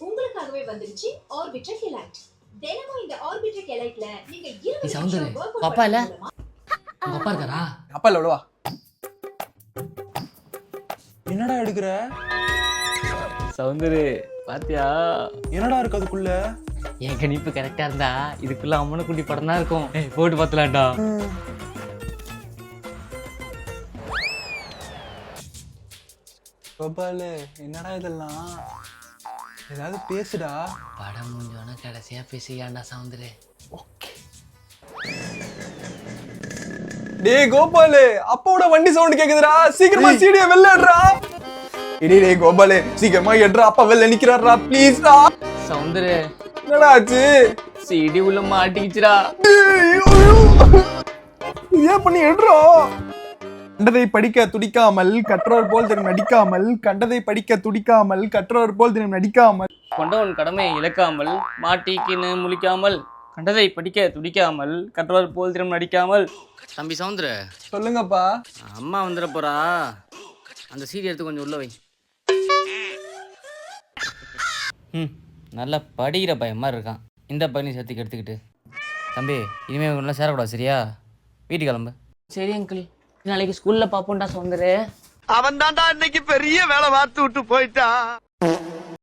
உங்களுக்காகவே வந்துருச்சு ஆர்பிட்ரக் எலைட். தினமும் இந்த ஆர்பிட்ரக் எலைட்ல நீங்க 20 சவுந்தரு நிமிஷம் workout அப்பா இல்ல மூலமா உங்க அப்பா இருக்காரா? அப்பா இல்ல விடுவா. என்னடா எடுக்கிற? சவுந்தரு பாத்தியா என்னடா இருக்கு அதுக்குள்ள? என் கணிப்பு கரெக்டா இருந்தா இதுக்குள்ள அம்மனை குட்டி படம் தான் இருக்கும். போட்டு பார்த்தலாம்டா. கோபாலு என்னடா இதெல்லாம்? ஏதாவது பேசுடா. படம் முடிஞ்சோன்னா கடைசியா பேசிக்கலாம்டா சவுந்தரு. டேய் கோபாலு, அப்பாவோட வண்டி சவுண்ட் கேக்குதுடா. சீக்கிரமா சீடியை வெளில எடுறா. டேய் கோபாலு, சீக்கிரமா எடுறா. அப்பா வெளில நிக்கிறாருடா. ப்ளீஸ்டா. சவுந்தரு என்னடா ஆச்சு? சிடி உள்ள மாட்டிக்கிச்சுடா. ஏன் பண்ணி எடுறா. கண்டதை படிக்க துடிக்காமல் கற்றோர் போல் தினம் நடிக்காமல், கண்டதை படிக்க துடிக்காமல் கற்றோர் போல் தினம் நடிக்காமல், கொண்டவன் கடமையை இழக்காமல், மாட்டிக்கின்னு முழிக்காமல், கண்டதை படிக்க துடிக்காமல், கற்றவர் போல் தினம் நடிக்காமல். தம்பி சவுந்தரு, சொல்லுங்கப்பா. அம்மா வந்துட போறா. அந்த சீடி எடுத்து கொஞ்சம் உள்ள வை. நல்லா படிக்கிற பையன் மாதிரி இருக்கான். இந்த பையனை சேர்த்துக்கு எடுத்துக்கிட்டு. தம்பி இனிமேல் நல்லா சேரக்கூடாது சரியா? வீட்டுக்கு கிளம்பு. சரி அங்கிள், நாளைக்கு ஸ்கூல்ல பாப்போம்டா சவுந்தரு. அவன் தான்டா இன்னைக்கு பெரிய வேலை பார்த்து விட்டு போயிட்டான்.